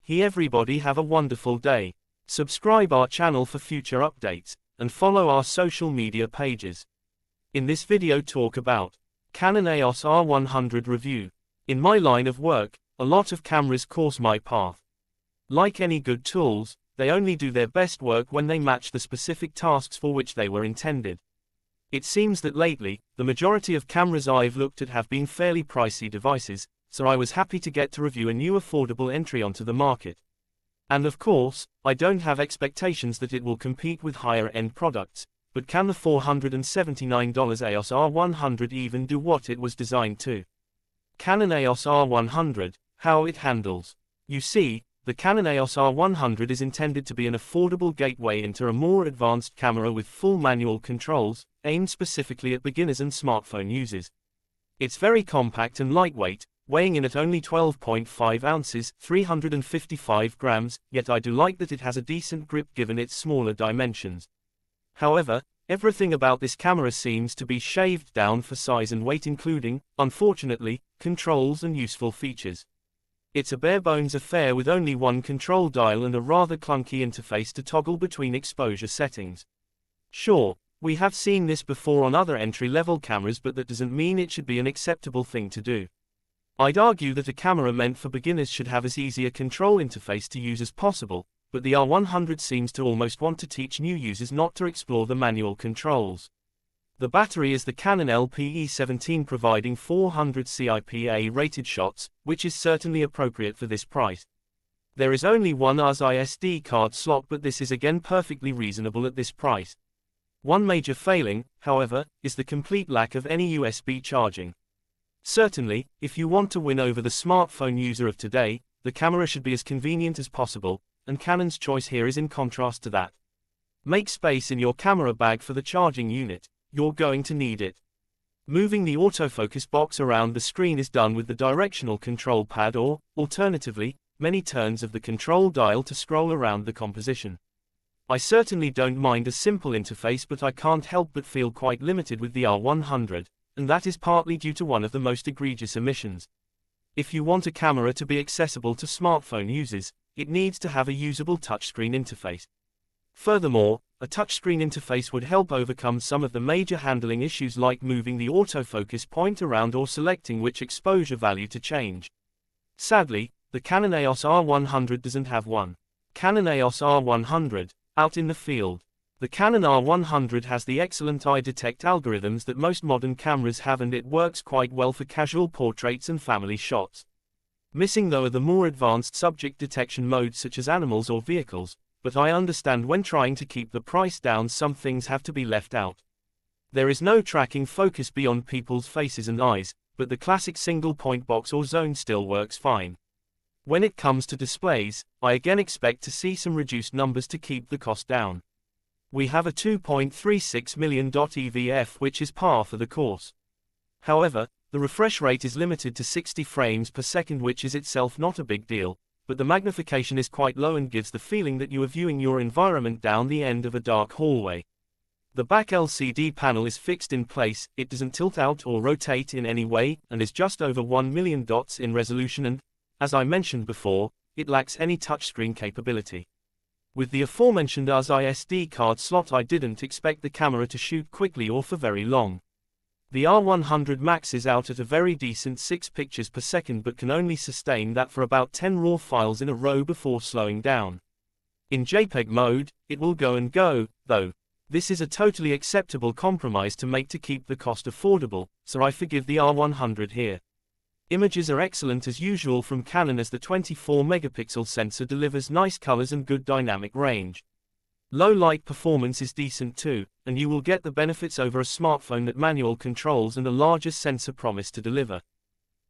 Hey everybody, have a wonderful day. Subscribe our channel for future updates, and follow our social media pages. In this video talk about Canon EOS R100 review. In my line of work, a lot of cameras cross my path. Like any good tools, they only do their best work when they match the specific tasks for which they were intended. It seems that lately, the majority of cameras I've looked at have been fairly pricey devices, so I was happy to get to review a new affordable entry onto the market. And of course, I don't have expectations that it will compete with higher-end products, but can the $479 EOS R100 even do what it was designed to? Canon EOS R100, how it handles. You see, the Canon EOS R100 is intended to be an affordable gateway into a more advanced camera with full manual controls, aimed specifically at beginners and smartphone users. It's very compact and lightweight, weighing in at only 12.5 ounces, 355 grams, yet I do like that it has a decent grip given its smaller dimensions. However, everything about this camera seems to be shaved down for size and weight, including, unfortunately, controls and useful features. It's a bare-bones affair with only one control dial and a rather clunky interface to toggle between exposure settings. Sure, we have seen this before on other entry-level cameras, but that doesn't mean it should be an acceptable thing to do. I'd argue that a camera meant for beginners should have as easy a control interface to use as possible, but the R100 seems to almost want to teach new users not to explore the manual controls. The battery is the Canon LPE17, providing 400 CIPA rated shots, which is certainly appropriate for this price. There is only one SD card slot, but this is again perfectly reasonable at this price. One major failing, however, is the complete lack of any USB charging. Certainly, if you want to win over the smartphone user of today, the camera should be as convenient as possible, and Canon's choice here is in contrast to that. Make space in your camera bag for the charging unit. You're going to need it. Moving the autofocus box around the screen is done with the directional control pad or, alternatively, many turns of the control dial to scroll around the composition. I certainly don't mind a simple interface, but I can't help but feel quite limited with the R100. And that is partly due to one of the most egregious omissions. If you want a camera to be accessible to smartphone users, it needs to have a usable touchscreen interface. Furthermore, a touchscreen interface would help overcome some of the major handling issues like moving the autofocus point around or selecting which exposure value to change. Sadly, the Canon EOS R100 doesn't have one. Canon EOS R100, out in the field. The Canon R100 has the excellent eye detect algorithms that most modern cameras have, and it works quite well for casual portraits and family shots. Missing though are the more advanced subject detection modes such as animals or vehicles, but I understand when trying to keep the price down some things have to be left out. There is no tracking focus beyond people's faces and eyes, but the classic single point box or zone still works fine. When it comes to displays, I again expect to see some reduced numbers to keep the cost down. We have a 2.36 million EVF, which is par for the course. However, the refresh rate is limited to 60 frames per second, which is itself not a big deal, but the magnification is quite low and gives the feeling that you are viewing your environment down the end of a dark hallway. The back LCD panel is fixed in place, it doesn't tilt out or rotate in any way, and is just over 1 million dots in resolution and, as I mentioned before, it lacks any touchscreen capability. With the aforementioned SD card slot, I didn't expect the camera to shoot quickly or for very long. The R100 maxes out at a very decent 6 pictures per second, but can only sustain that for about 10 raw files in a row before slowing down. In JPEG mode, it will go and go, though. This is a totally acceptable compromise to make to keep the cost affordable, so I forgive the R100 here. Images are excellent as usual from Canon, as the 24-megapixel sensor delivers nice colors and good dynamic range. Low light performance is decent too, and you will get the benefits over a smartphone that manual controls and a larger sensor promise to deliver.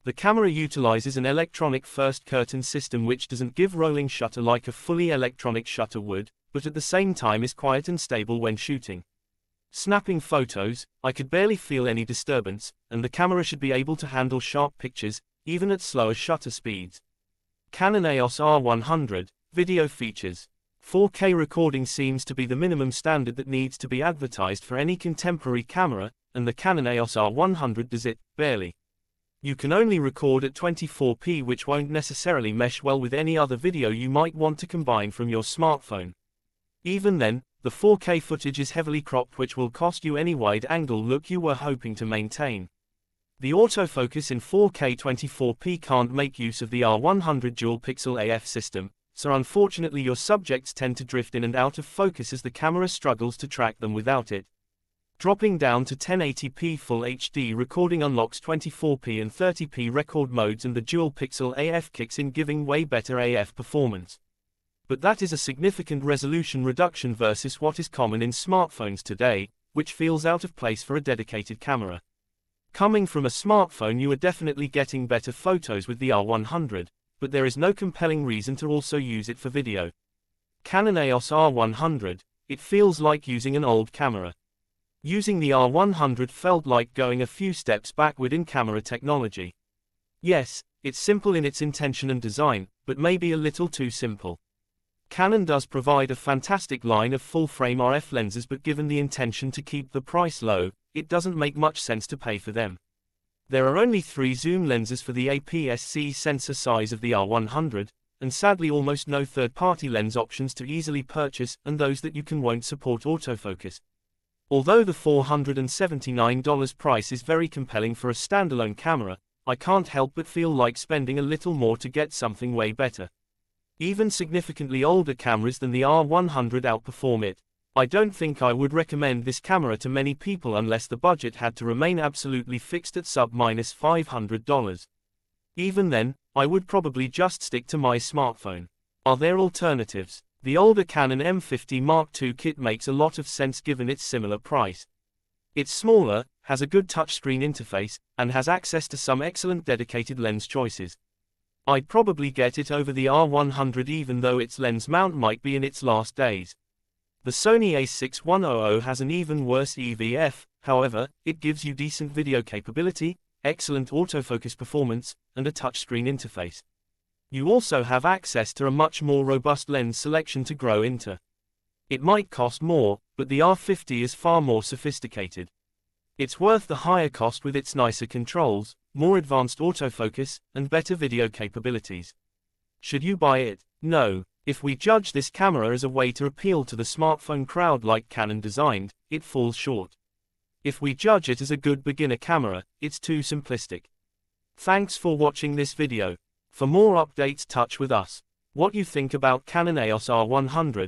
The camera utilizes an electronic first curtain system which doesn't give rolling shutter like a fully electronic shutter would, but at the same time is quiet and stable when shooting. Snapping photos, I could barely feel any disturbance, and the camera should be able to handle sharp pictures, even at slower shutter speeds. Canon EOS R100, video features. 4K recording seems to be the minimum standard that needs to be advertised for any contemporary camera, and the Canon EOS R100 does it, barely. You can only record at 24p, which won't necessarily mesh well with any other video you might want to combine from your smartphone. Even then, the 4K footage is heavily cropped, which will cost you any wide-angle look you were hoping to maintain. The autofocus in 4K 24p can't make use of the R100 dual-pixel AF system, so unfortunately your subjects tend to drift in and out of focus as the camera struggles to track them without it. Dropping down to 1080p Full HD recording unlocks 24p and 30p record modes, and the dual-pixel AF kicks in, giving way better AF performance. But that is a significant resolution reduction versus what is common in smartphones today, which feels out of place for a dedicated camera. Coming from a smartphone, you are definitely getting better photos with the R100, but there is no compelling reason to also use it for video. Canon EOS R100, it feels like using an old camera. Using the R100 felt like going a few steps backward in camera technology. Yes, it's simple in its intention and design, but maybe a little too simple. Canon does provide a fantastic line of full-frame RF lenses, but given the intention to keep the price low, it doesn't make much sense to pay for them. There are only 3 zoom lenses for the APS-C sensor size of the R100, and sadly almost no third-party lens options to easily purchase, and those that you can won't support autofocus. Although the $479 price is very compelling for a standalone camera, I can't help but feel like spending a little more to get something way better. Even significantly older cameras than the R100 outperform it. I don't think I would recommend this camera to many people unless the budget had to remain absolutely fixed at sub-$500. Even then, I would probably just stick to my smartphone. Are there alternatives? The older Canon M50 Mark II kit makes a lot of sense given its similar price. It's smaller, has a good touchscreen interface, and has access to some excellent dedicated lens choices. I'd probably get it over the R100 even though its lens mount might be in its last days. The Sony a6100 has an even worse EVF, however, it gives you decent video capability, excellent autofocus performance, and a touchscreen interface. You also have access to a much more robust lens selection to grow into. It might cost more, but the R50 is far more sophisticated. It's worth the higher cost with its nicer controls, more advanced autofocus, and better video capabilities. Should you buy it? No. If we judge this camera as a way to appeal to the smartphone crowd like Canon designed, it falls short. If we judge it as a good beginner camera, it's too simplistic. Thanks for watching this video. For more updates, touch with us. What you think about Canon EOS R100,